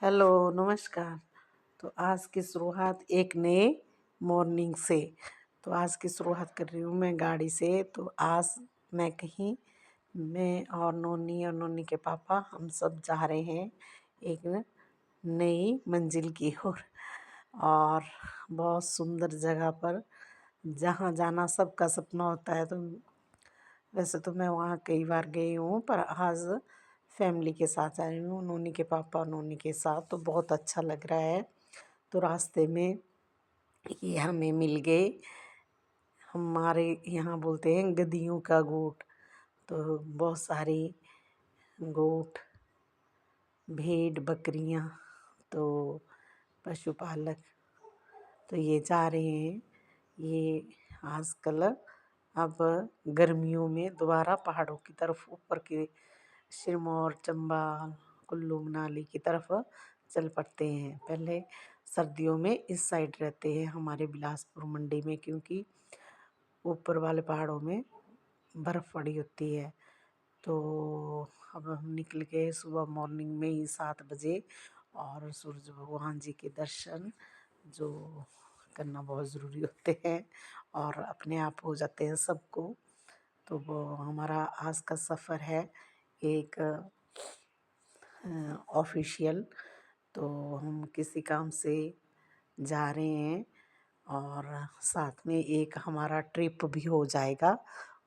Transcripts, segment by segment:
Hello, नमस्कार। तो आज की शुरुआत एक नए मॉर्निंग से। तो आज की शुरुआत कर रही हूँ मैं गाड़ी से। तो आज मैं और नोनी के पापा हम सब जा रहे हैं एक नई मंजिल की ओर। और बहुत सुंदर जगह पर जहाँ जाना सबका सपना होता है। तो वैसे तो मैं वहाँ कई बार गई हूँ, पर आज फैमिली के साथ आई हूँ, नोनी के पापा और नोनी के साथ। तो बहुत अच्छा लग रहा है। तो रास्ते में ये हमें मिल गए। हमारे यहाँ बोलते हैं गधियों का गोठ। तो बहुत सारी गोठ, भेड़, बकरियाँ, तो पशुपालक तो ये जा रहे हैं। ये आजकल अब गर्मियों में दोबारा पहाड़ों की तरफ ऊपर के सिरमौर, चंबा, कुल्लू मनाली की तरफ चल पड़ते हैं। पहले सर्दियों में इस साइड रहते हैं हमारे बिलासपुर मंडी में, क्योंकि ऊपर वाले पहाड़ों में बर्फ़ पड़ी होती है। तो अब हम निकल गए सुबह मॉर्निंग में ही 7 बजे। और सूरज भगवान जी के दर्शन जो करना बहुत ज़रूरी होते हैं और अपने आप हो जाते हैं सबको। तो वो हमारा आज का सफ़र है एक ऑफिशियल। तो हम किसी काम से जा रहे हैं और साथ में एक हमारा ट्रिप भी हो जाएगा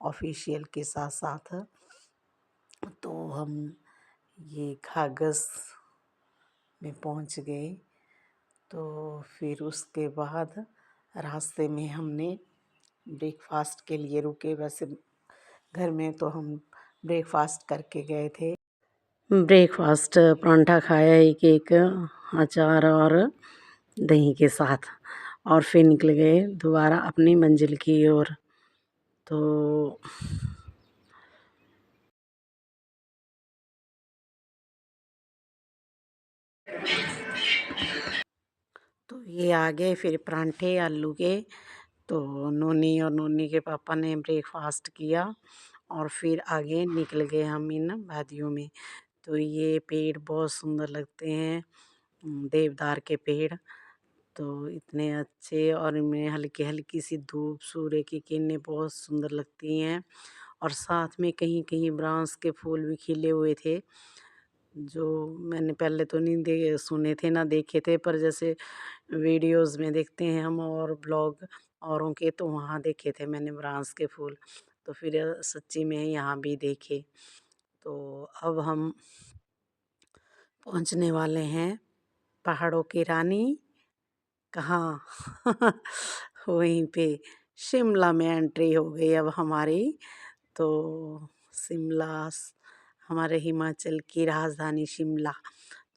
ऑफिशियल के साथ साथ। तो हम ये कागज़ में पहुंच गए। तो फिर उसके बाद रास्ते में हमने ब्रेकफास्ट के लिए रुके। वैसे घर में तो हम ब्रेकफास्ट करके गए थे। ब्रेकफास्ट परांठा खाया एक एक, अचार और दही के साथ। और फिर निकल गए दोबारा अपनी मंजिल की ओर। तो तो ये आ गए फिर परांठे आलू के। तो नोनी और नोनी के पापा ने ब्रेकफास्ट किया और फिर आगे निकल गए हम इन वादियों में। तो ये पेड़ बहुत सुंदर लगते हैं, देवदार के पेड़। तो इतने अच्छे, और इनमें हल्की हल्की सी धूप, सूर्य की किरणें बहुत सुंदर लगती हैं। और साथ में कहीं कहीं बांस के फूल भी खिले हुए थे, जो मैंने पहले तो नहीं दे सुने थे ना देखे थे, पर जैसे वीडियोज़ में देखते हैं हम और ब्लॉग औरों के, तो वहाँ देखे थे मैंने बांस के फूल। तो फिर सच्ची में यहाँ भी देखे। तो अब हम पहुँचने वाले हैं पहाड़ों की रानी कहाँ वहीं पे शिमला में एंट्री हो गई अब हमारी। तो शिमला हमारे हिमाचल की राजधानी शिमला।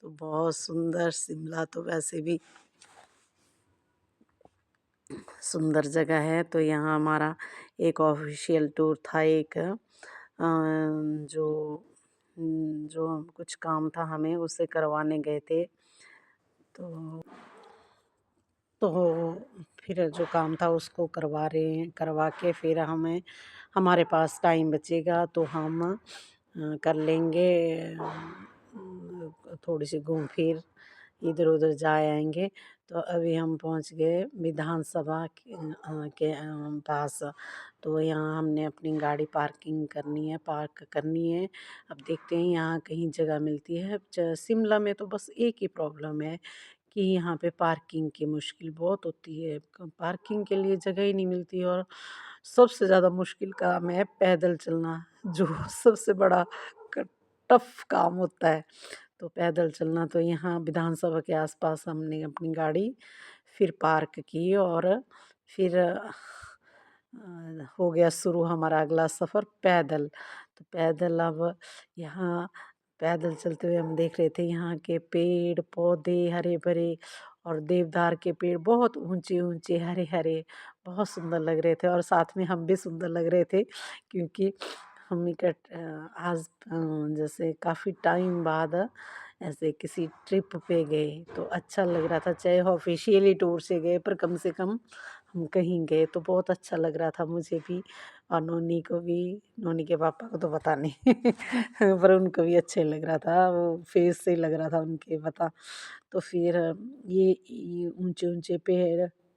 तो बहुत सुंदर शिमला तो वैसे भी सुंदर जगह है। तो यहाँ हमारा एक ऑफिशियल टूर था, एक जो जो कुछ काम था हमें उसे करवाने गए थे। तो तो फिर जो काम था उसको करवा के फिर हमारे पास टाइम बचेगा तो हम कर लेंगे, थोड़ी सी घूम फिर इधर उधर जा आएंगे। तो अभी हम पहुंच गए विधानसभा के पास। तो यहाँ हमने अपनी गाड़ी पार्क करनी है। अब देखते हैं यहाँ कहीं जगह मिलती है। शिमला में तो बस एक ही प्रॉब्लम है कि यहाँ पे पार्किंग की मुश्किल बहुत होती है। पार्किंग के लिए जगह ही नहीं मिलती। और सबसे ज़्यादा मुश्किल काम है पैदल चलना, जो सबसे बड़ा टफ काम होता है। तो पैदल चलना, तो यहाँ विधानसभा के आसपास हमने अपनी गाड़ी फिर पार्क की और फिर हो गया शुरू हमारा अगला सफ़र पैदल। तो पैदल अब यहाँ पैदल चलते हुए हम देख रहे थे यहाँ के पेड़ पौधे हरे भरे, और देवदार के पेड़ बहुत ऊंचे ऊंचे हरे हरे, बहुत सुंदर लग रहे थे। और साथ में हम भी सुंदर लग रहे थे, क्योंकि हम आज जैसे काफ़ी टाइम बाद ऐसे किसी ट्रिप पे गए तो अच्छा लग रहा था। चाहे ऑफिशियली टूर से गए, पर कम से कम हम कहीं गए तो बहुत अच्छा लग रहा था मुझे भी और नोनी को भी। नोनी के पापा को तो पता नहीं पर उनको भी अच्छे लग रहा था, वो फेस से लग रहा था उनके पता। तो फिर ये ऊंचे ऊंचे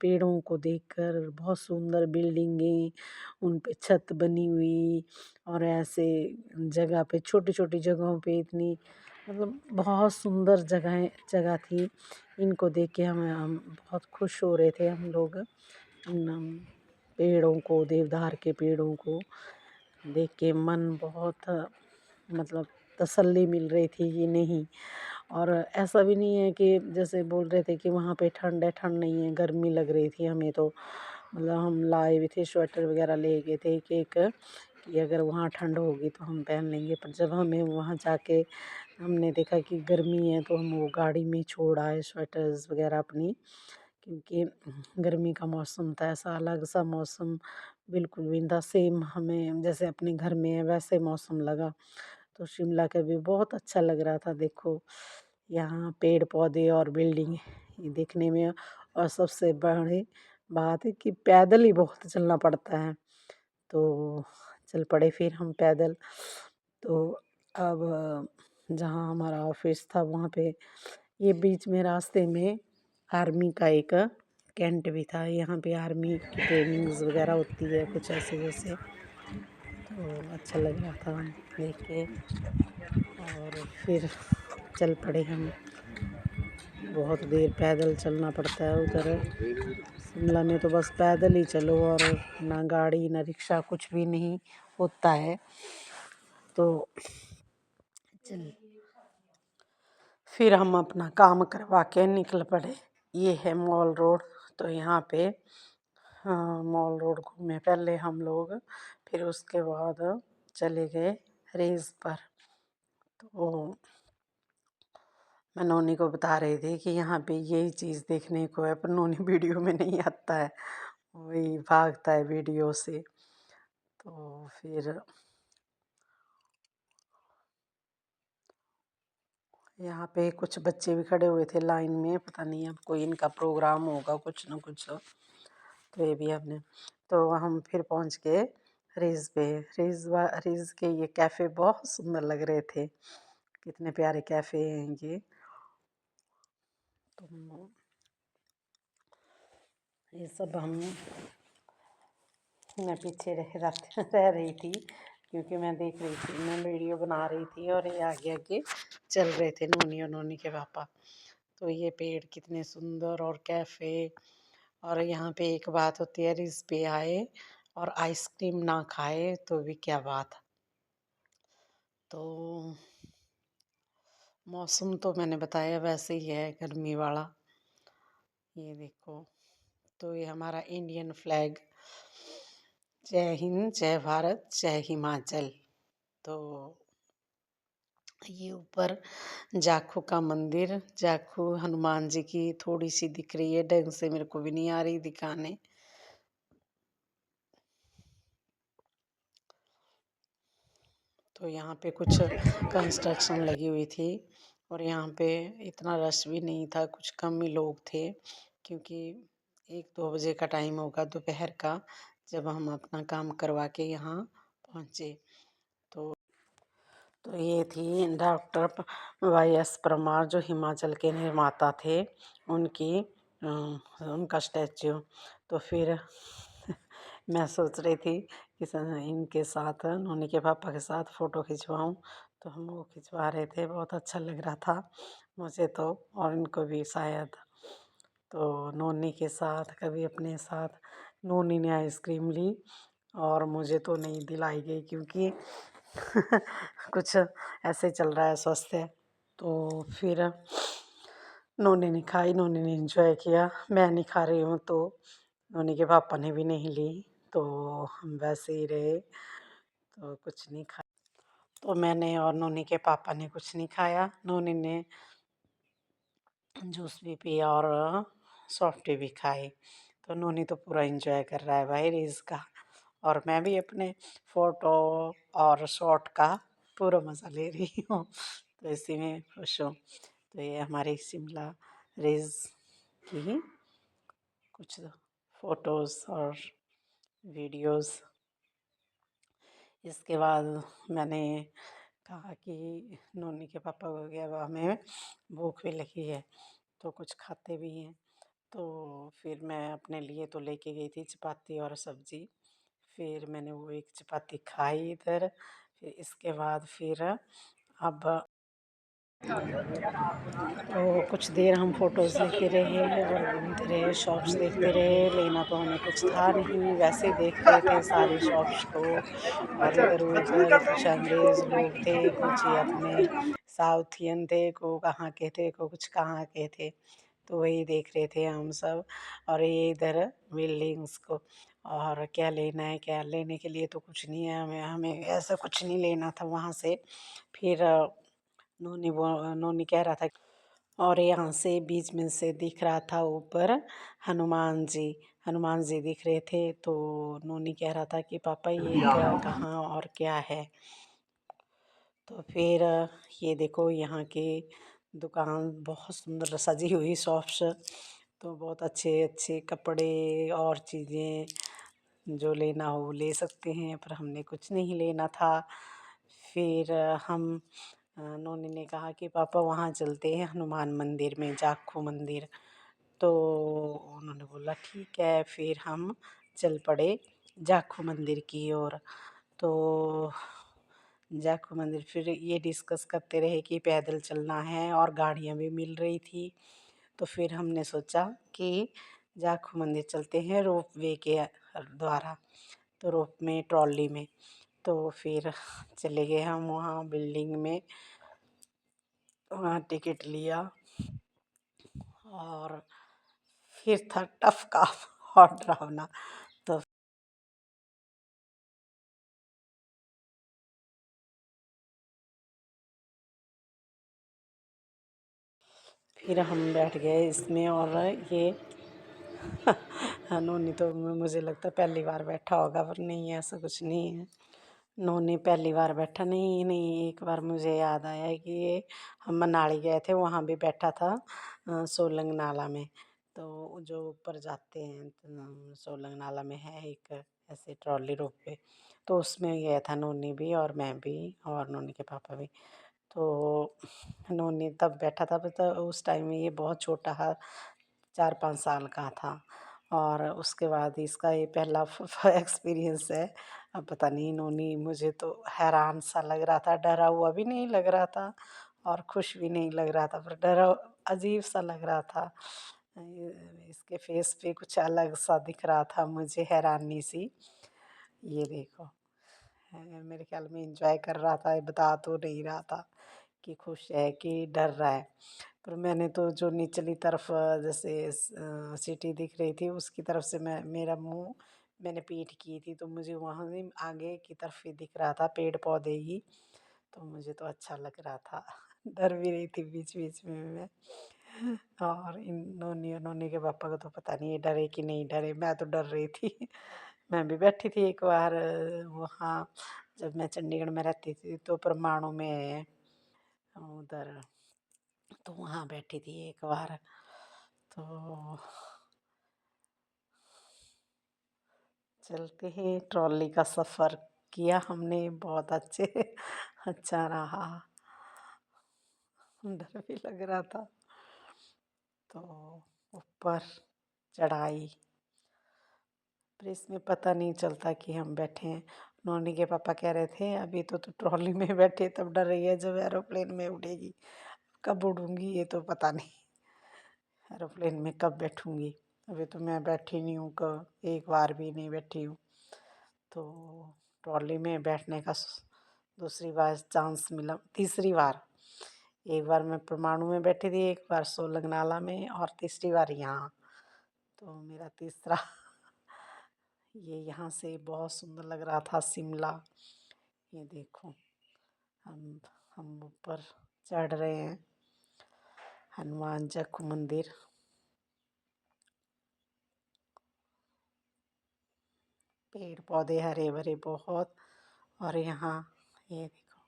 पेड़ों को देखकर बहुत सुंदर बिल्डिंगें, उन पे छत बनी हुई और ऐसे जगह पे छोटी छोटी जगहों पे इतनी मतलब बहुत सुंदर जगह थी। इनको देख के हम बहुत खुश हो रहे थे हम लोग। इन पेड़ों को, देवदार के पेड़ों को देख के मन बहुत मतलब तसल्ली मिल रही थी कि नहीं। और ऐसा भी नहीं है कि जैसे बोल रहे थे कि वहाँ पे ठंड है, ठंड नहीं है, गर्मी लग रही थी हमें तो। मतलब हम लाए भी थे, स्वेटर वगैरह ले गए थे एक एक कि अगर वहाँ ठंड होगी तो हम पहन लेंगे। पर जब हमें वहाँ जाके हमने देखा कि गर्मी है तो हम वो गाड़ी में छोड़ आए स्वेटर्स वगैरह अपनी, क्योंकि गर्मी का मौसम था। ऐसा अलग सा मौसम बिल्कुल भी नहीं था, सेम हमें जैसे अपने घर में है वैसे मौसम लगा। तो शिमला का भी बहुत अच्छा लग रहा था। देखो यहाँ पेड़ पौधे और बिल्डिंग ये देखने में, और सबसे बड़ी बात है कि पैदल ही बहुत चलना पड़ता है। तो चल पड़े फिर हम पैदल। तो अब जहाँ हमारा ऑफिस था वहाँ पे ये बीच में रास्ते में आर्मी का एक कैंट भी था। यहाँ पे आर्मी की ट्रेनिंग्स वगैरह होती है कुछ ऐसे जैसे। तो अच्छा लग रहा था देख के। और फिर चल पड़े हम। बहुत देर पैदल चलना पड़ता है उधर शिमला में, तो बस पैदल ही चलो और ना गाड़ी ना रिक्शा कुछ भी नहीं होता है। तो चल फिर हम अपना काम करवा के निकल पड़े। ये है मॉल रोड। तो यहाँ पे हाँ मॉल रोड घूमे पहले हम लोग, फिर उसके बाद चले गए रेस पर। तो मैं नोनी को बता रही थी कि यहाँ पे यही चीज़ देखने को है, पर नोनी वीडियो में नहीं आता है, वही भागता है वीडियो से। तो फिर यहाँ पे कुछ बच्चे भी खड़े हुए थे लाइन में, पता नहीं अब कोई इनका प्रोग्राम होगा कुछ ना कुछ। तो ये भी हमने, तो हम फिर पहुँच गए रिज पे। रिज के ये कैफ़े बहुत सुंदर लग रहे थे, कितने प्यारे कैफ़े हैं ये। तो ये सब मैं पीछे रह रही थी, क्योंकि मैं देख रही थी, मैं वीडियो बना रही थी और ये आगे आगे चल रहे थे नोनी और नोनी के पापा। तो ये पेड़ कितने सुंदर और कैफ़े। और यहाँ पे एक बात होती है, रिज पे आए और आइसक्रीम ना खाए तो भी क्या बात। तो मौसम तो मैंने बताया वैसे ही है, गर्मी वाला। ये देखो, तो ये हमारा इंडियन फ्लैग, जय हिंद जय भारत जय हिमाचल। तो ये ऊपर जाखू का मंदिर, जाखू हनुमान जी की थोड़ी सी दिख रही है, ढंग से मेरे को भी नहीं आ रही दिखाने। तो यहाँ पे कुछ कंस्ट्रक्शन लगी हुई थी और यहाँ पे इतना रश भी नहीं था, कुछ कम ही लोग थे, क्योंकि 1-2 बजे का टाइम होगा दोपहर का जब हम अपना काम करवा के यहाँ पहुँचे। तो ये थी डॉक्टर वाई.एस. परमार, जो हिमाचल के निर्माता थे, उनकी उनका स्टैच्यू। तो फिर मैं सोच रही थी कि इनके साथ, नोनी के पापा के साथ फ़ोटो खिंचवाऊँ। तो हम वो खिंचवा रहे थे, बहुत अच्छा लग रहा था मुझे तो, और इनको भी शायद। तो नोनी के साथ, कभी अपने साथ। नोनी ने आइसक्रीम ली और मुझे तो नहीं दिलाई गई, क्योंकि कुछ ऐसे चल रहा है स्वास्थ्य। तो फिर नोनी ने खाई, नोनी ने एंजॉय किया, मैं नहीं खा रही हूँ तो नोनी के पापा ने भी नहीं ली। तो हम वैसे ही रहे, तो कुछ नहीं खाया। तो मैंने और नोनी के पापा ने कुछ नहीं खाया। नोनी ने जूस भी पिया और सॉफ्टी भी खाई। तो नोनी तो पूरा एंजॉय कर रहा है भाई रील्स का, और मैं भी अपने फ़ोटो और शॉट का पूरा मज़ा ले रही हूँ। तो इसी में खुश हूँ। तो ये हमारी शिमला रिज की कुछ फ़ोटोज़ और वीडियोज़। इसके बाद मैंने कहा कि नोनी के पापा को कि अब हमें भूख भी लगी है तो कुछ खाते भी हैं। तो फिर मैं अपने लिए तो लेके गई थी चपाती और सब्ज़ी। फिर मैंने वो एक चपाती खाई इधर। फिर इसके बाद फिर अब तो कुछ देर हम फ़ोटोज़ लेते रहे और घूमते रहे, शॉप्स देखते रहे। लेना तो हमें कुछ था नहीं, वैसे देख रहे थे सारी शॉप्स को। और इधर-उधर कुछ अंग्रेज़ लोग थे, कुछ ये अपने साउथियन थे, को कहाँ के थे, को कुछ कहाँ के थे। तो वही देख रहे थे हम सब। और ये इधर बिल्डिंग्स को, और क्या लेना है, क्या लेने के लिए तो कुछ नहीं है, हमें हमें ऐसा कुछ नहीं लेना था वहाँ से। फिर नोनी कह रहा था। और यहाँ से बीच में से दिख रहा था ऊपर हनुमान जी। हनुमान जी दिख रहे थे तो नोनी कह रहा था कि पापा ये कहाँ और क्या है। तो फिर ये देखो यहाँ की दुकान बहुत सुंदर सजी हुई शॉप्स। तो बहुत अच्छे अच्छे कपड़े और चीज़ें जो लेना हो ले सकते हैं, पर हमने कुछ नहीं लेना था। फिर नोनी ने कहा कि पापा वहाँ चलते हैं हनुमान मंदिर में, जाखू मंदिर। तो उन्होंने बोला ठीक है। फिर हम चल पड़े जाखू मंदिर की ओर। तो जाखू मंदिर फिर ये डिस्कस करते रहे कि पैदल चलना है, और गाड़ियाँ भी मिल रही थी। तो फिर हमने सोचा कि जाखू मंदिर चलते हैं रोप वे के द्वारा, तो रोप में ट्रॉली में। तो फिर चले गए हम वहाँ बिल्डिंग में, वहाँ टिकट लिया। और फिर था टफ काम और डरावना। तो फिर हम बैठ गए इसमें। और ये नोनी तो मुझे लगता है पहली बार बैठा होगा, पर नहीं ऐसा कुछ नहीं है। नोनी पहली बार बैठा नहीं नहीं। एक बार मुझे याद आया कि ये हम मनाली गए थे, वहाँ भी बैठा था सोलंग नाला में। तो जो ऊपर जाते हैं तो सोलंग नाला में है एक ऐसे ट्रॉली रोप पे, तो उसमें गया था नोनी भी और मैं भी और नोनी के पापा भी। तो नोनी तब बैठा था, तो उस टाइम में ये बहुत छोटा था, 4-5 साल का था। और उसके बाद इसका ये पहला एक्सपीरियंस है। अब पता नहीं नोनी, मुझे तो हैरान सा लग रहा था, डरा हुआ भी नहीं लग रहा था और खुश भी नहीं लग रहा था, पर डरा अजीब सा लग रहा था। इसके फेस पे कुछ अलग सा दिख रहा था मुझे, हैरानी सी। ये देखो मेरे ख्याल में इंजॉय कर रहा था, ये बता तो नहीं रहा था कि खुश है कि डर रहा है। पर मैंने तो जो निचली तरफ जैसे सिटी दिख रही थी उसकी तरफ से मेरा मुंह, मैंने पीठ की थी तो मुझे वहाँ से आगे की तरफ ही दिख रहा था, पेड़ पौधे ही। तो मुझे तो अच्छा लग रहा था। डर भी रही थी बीच बीच में मैं। और इन नोनी और नोनी के पापा को तो पता नहीं ये डरे कि नहीं डरे, मैं तो डर रही थी। मैं भी बैठी थी एक बार वहाँ, जब मैं चंडीगढ़ में रहती थी तो परमाणु में उधर, तो वहाँ बैठी थी एक बार। तो चलते ही ट्रॉली का सफ़र किया हमने, बहुत अच्छे अच्छा रहा। डर भी लग रहा था। तो ऊपर चढ़ाई, पर इसमें पता नहीं चलता कि हम बैठे हैं। नोनी के पापा कह रहे थे अभी तो तू ट्रॉली में बैठे तब डर रही है, जब एरोप्लेन में उड़ेगी कब उड़ूंगी ये तो पता नहीं। एरोप्लेन में कब बैठूंगी, अभी तो मैं बैठी नहीं हूँ, कब एक बार भी नहीं बैठी हूँ। तो ट्रॉली में बैठने का दूसरी बार चांस मिला, तीसरी बार। एक बार मैं परमाणु में बैठी थी, एक बार सोलंग नाला में, और तीसरी बार यहाँ। तो मेरा तीसरा ये यहाँ से बहुत सुंदर लग रहा था शिमला। ये देखो हम हम ऊपर चढ़ रहे हैं हनुमान जाखू मंदिर। पेड़ पौधे हरे भरे बहुत। और यहाँ ये देखो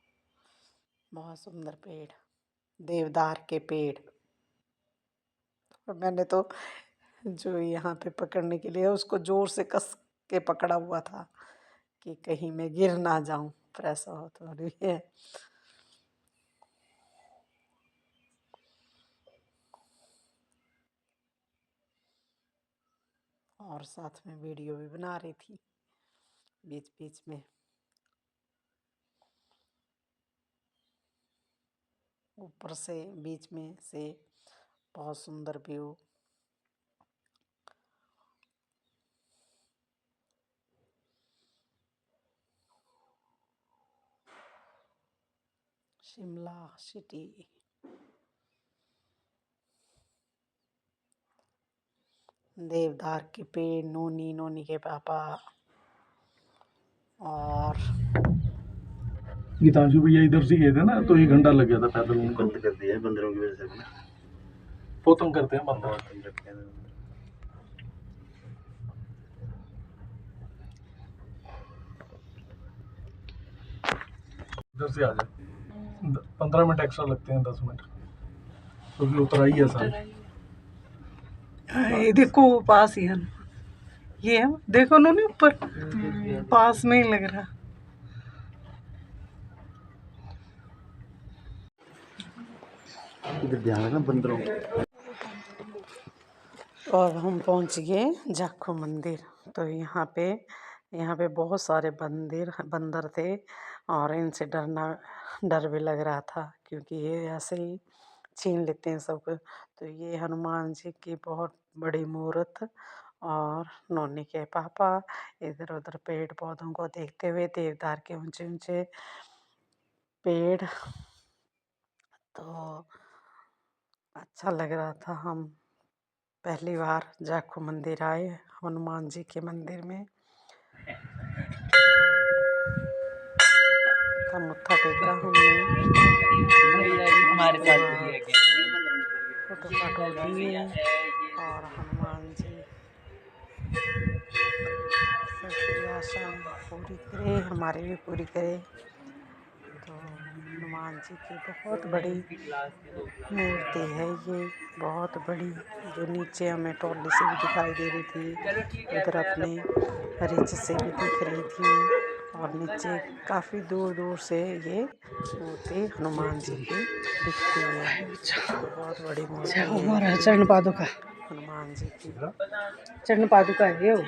बहुत सुंदर पेड़, देवदार के पेड़। और मैंने तो जो यहाँ पे पकड़ने के लिए उसको ज़ोर से कस के पकड़ा हुआ था कि कहीं मैं गिर ना जाऊं, पर ऐसा हो तो रही है। और साथ में वीडियो भी बना रही थी बीच बीच में। ऊपर से बीच में से बहुत सुंदर व्यू। शिमला सिटी। देवदार के पेड़, नोनी, नोनी के पापा और गीतांशु भैया इधर से गए थे ना, तो 1 घंटा लग गया था पैदल उनको। बंद कर दिया है बंदरों की वजह से। बहुत तंग करते हैं बंदर। बहुत तंग रखे हैं। इधर से आ जाए, 15 मिनट एक्स्ट्रा लगते हैं, 10 मिनट, क्योंकि उतराई है सारी। ये देखो पास ही है, ये है देखो उन्होंने ऊपर, पास में ही लग रहा। इधर ध्यान है ना बंदरों। तो अब हम पहुंच गए जाखू मंदिर। तो यहाँ पे बहुत सारे बंदर थे और इनसे डर भी लग रहा था, क्योंकि ये ऐसे ही छीन लेते हैं सब कुछ। तो ये हनुमान जी की बहुत बड़ी मूर्त और नोनी के पापा इधर उधर पेड़ पौधों को देखते हुए, देवदार के ऊंचे ऊंचे पेड़। तो अच्छा लग रहा था। हम पहली बार जाखू मंदिर आए, हनुमान जी के मंदिर में। मुत्था टेका हमने, हमारे साथ फोटो फाटो लिए और हनुमान जी सबकी आशा पूरी करे, हमारी भी पूरी करे। तो हनुमान जी की बहुत बड़ी मूर्ति है ये, बहुत बड़ी, जो नीचे हमें ट्रॉली से भी दिखाई दे रही थी, उधर अपने रिच से भी दिख रही थी, और नीचे काफ़ी दूर दूर से ये मूर्ति हनुमान जी की दिखती है। तो बहुत बड़ी मूर्ति है हमारा चरण पादुका, हनुमान जी की। चरण पादुका है वो।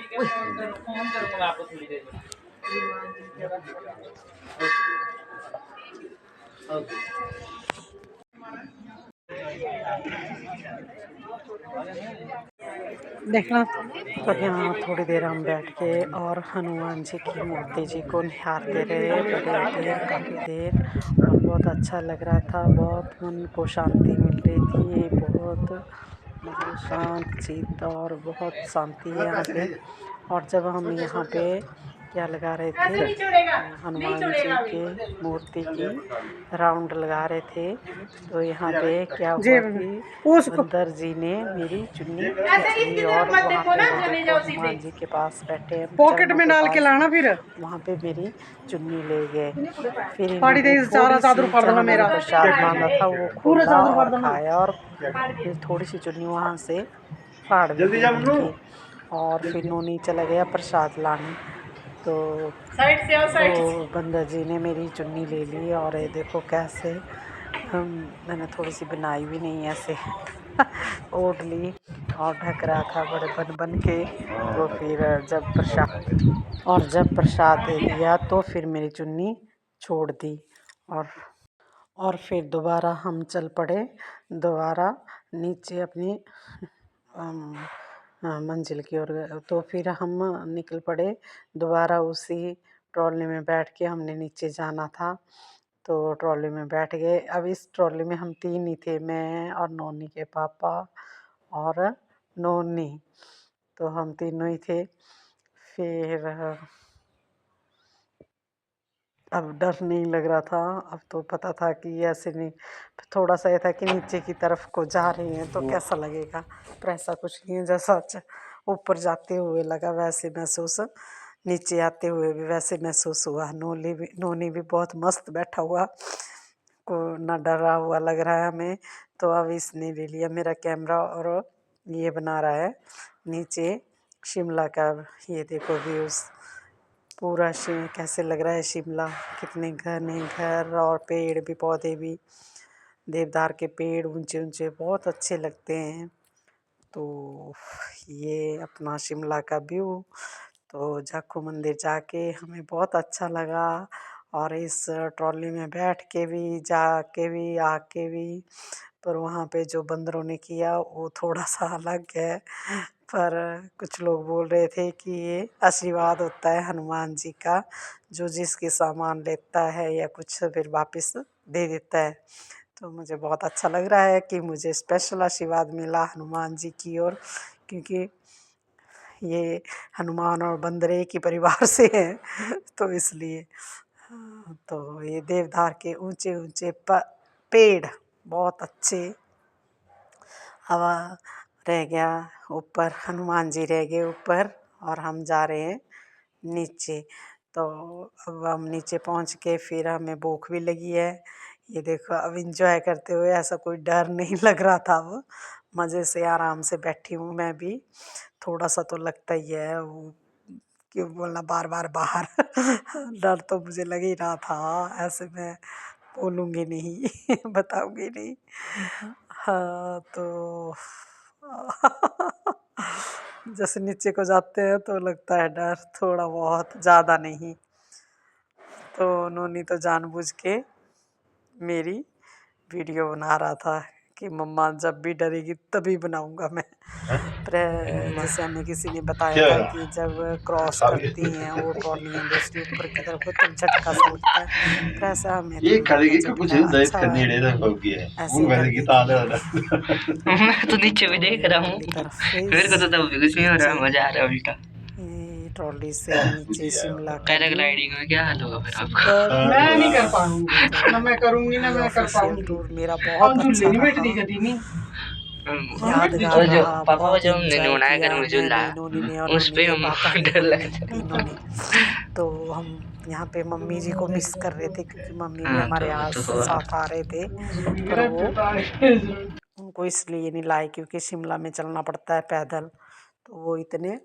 देखना। तो यहाँ थोड़ी देर हम बैठ के और हनुमान जी की मूर्ति जी को निहारते रहे बड़ी देर, काफ़ी देर, और बहुत अच्छा लग रहा था। बहुत मन को शांति मिल रही थी, बहुत मतलब शांत चित्त और बहुत शांति है यहाँ पे। और जब हम यहाँ पे क्या लगा रहे थे, हनुमान जी के मूर्ति की राउंड लगा रहे थे, तो यहाँ पे क्या हुआ कि बंदर जी ने मेरी चुन्नी खींच ली, और वहाँ पे देखो हनुमान जी के पास बैठे हैं, पॉकेट में डाल के लाना, फिर वहाँ पे मेरी चुन्नी ले गए। फिर पाड़ी इन्होंने दे सारा चादर थोड़ी सी फाड़ देना जहाँ मैंने मेरा, प्रसाद मांगा था वो पूरा खोला चादर फाड़ और देना। खाया, और फिर थोड़ी सी चुन्नी वहाँ से फाड़ दी उनकी। और फिर नोनी चला गया प्रसाद लाने। तो साइड से आओ, साइड से। तो बंदर जी ने मेरी चुन्नी ले ली, और ये देखो कैसे मैंने थोड़ी सी बनाई भी नहीं ऐसे ओढ़ ली और ढक रहा था बड़े बन बन के। तो फिर जब प्रसाद दे दिया तो फिर मेरी चुन्नी छोड़ दी, और फिर दोबारा हम चल पड़े, दोबारा नीचे अपनी मंजिल की ओर। तो फिर हम निकल पड़े दोबारा, उसी ट्रॉली में बैठ के हमने नीचे जाना था। तो ट्रॉली में बैठ गए। अब इस ट्रॉली में हम 3 ही थे, मैं और नोनी के पापा और नोनी, तो हम तीनों ही थे। फिर अब डर नहीं लग रहा था, अब तो पता था कि ऐसे नहीं, थोड़ा सा ये था कि नीचे की तरफ को जा रही हैं तो कैसा लगेगा, पर ऐसा कुछ नहीं है। जैसा ऊपर जाते हुए लगा वैसे महसूस, नीचे आते हुए भी वैसे महसूस हुआ। नोनी भी बहुत मस्त बैठा हुआ, को ना डरा हुआ लग रहा है हमें। तो अब इसने ले लिया मेरा कैमरा और ये बना रहा है नीचे शिमला का। ये देखो व्यूज़ पूरा कैसे लग रहा है शिमला। कितने घने घर और पेड़ भी, पौधे भी, देवदार के पेड़ ऊंचे ऊंचे बहुत अच्छे लगते हैं। तो ये अपना शिमला का व्यू। तो जाखू मंदिर जाके हमें बहुत अच्छा लगा, और इस ट्रॉली में बैठ के भी, जाके भी, आके भी। पर वहाँ पे जो बंदरों ने किया वो थोड़ा सा अलग है। पर कुछ लोग बोल रहे थे कि ये आशीर्वाद होता है हनुमान जी का, जो जिसके सामान लेता है या कुछ फिर वापस दे देता है। तो मुझे बहुत अच्छा लग रहा है कि मुझे स्पेशल आशीर्वाद मिला हनुमान जी की ओर, क्योंकि ये हनुमान और बंदर एक ही परिवार से हैं तो इसलिए। तो ये देवदार के ऊंचे ऊंचे पेड़ बहुत अच्छे। हवा रह गया ऊपर, हनुमान जी रह गए ऊपर, और हम जा रहे हैं नीचे। तो अब हम नीचे पहुंच के फिर हमें भूख भी लगी है। ये देखो अब इंजॉय करते हुए, ऐसा कोई डर नहीं लग रहा था। अब मज़े से आराम से बैठी हूँ मैं भी। थोड़ा सा तो लगता ही है, वो क्यों बोलना बार बार बाहर डर तो मुझे लग ही रहा था। ऐसे मैं बोलूँगी नहीं बताऊँगी नहीं। हाँ तो जैसे नीचे को जाते हैं तो लगता है डर, थोड़ा बहुत, ज़्यादा नहीं। तो उन्होंने तो जानबूझ के मेरी वीडियो बना रहा था कि मम्मा जब भी डरेगी तभी बनाऊंगा मैं। पर जैसे हमें किसी ने बताया था कि जब क्रॉस करती हैं वो ट्रॉलियाँ दूसरी ऊपर की तरफ को, तब झटका सा लगता है। पर ऐसा हमें ये नहीं लगा करेगी कुछ झटका, दाइस अच्छा करने रे हो गया है ऐसे वो ही डर करेगी गई तो थी आने मैं। वाला मैं तो नीचे भी तो देख ये रहा हूँ, वाली तरफ मेरे को तो तब भी कुछ नहीं हो रहा, नीचे, मजा आ रहा है उल्टा। ये ट्रॉली से नीचे शिमला का व्यू पैराग्लाइडिंग में क्या हाल होगा फिर आपका? सुंदर। मैं नहीं कर पाऊंगी, तो ना मैं करूंगी ना ये मैं कर ऑफिशियल पाऊंगी। टूर मेरा हम बहुत अच्छा झूले नहीं बैठ रहा, दी कभी नहीं। यादगार वो जो रहा, पापा वो बहुत जो हमने एंजॉय बनाया घर किया में झूला, मैंने, इन्होंने ने और उस नोनी पे के हम पापा ने, डर लगता है। तीनों ने। तो हम यहाँ पे मम्मी जी को मिस कर रहे थे, क्योंकि मम्मी भी हाँ हमारे तो वो यहाँ तो हुआ। साथ आ रहे थे। पर वो उनको इसलिए नहीं लाए क्योंकि शिमला में चलना पड़ता है पैदल, तो वो इतने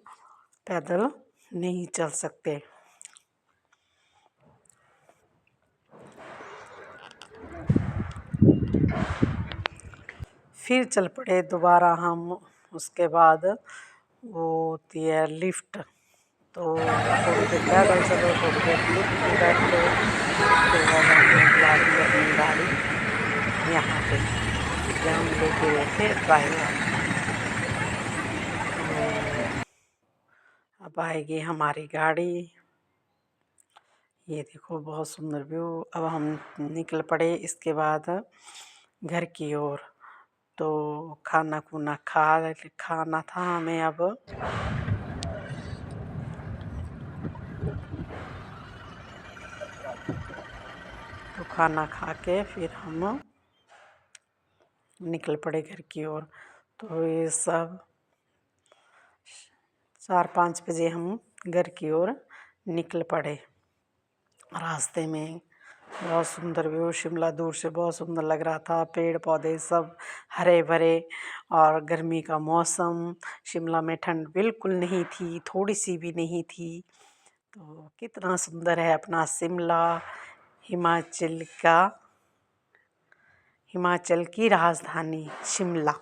पैदल नहीं चल सकते। फिर चल पड़े दोबारा हम। उसके बाद वो होती है लिफ्ट, तो थोड़ी देर पैदल चलो, थोड़ी देर लिफ्ट में बैठो। उसके बाद हमने बुला दी अपनी गाड़ी यहाँ पे, क्योंकि हम लेके गए थे ड्राइवर। तो अब आएगी हमारी गाड़ी। ये देखो बहुत सुंदर व्यू। अब हम निकल पड़े इसके बाद घर की ओर। तो खाना खुना खाना था हमें अब। तो खाना खा के फिर हम निकल पड़े घर की ओर। तो ये सब 4-5 बजे हम घर की ओर निकल पड़े। रास्ते में बहुत सुंदर व्यू, शिमला दूर से बहुत सुंदर लग रहा था, पेड़ पौधे सब हरे भरे, और गर्मी का मौसम। शिमला में ठंड बिल्कुल नहीं थी, थोड़ी सी भी नहीं थी। तो कितना सुंदर है अपना शिमला, हिमाचल की राजधानी शिमला।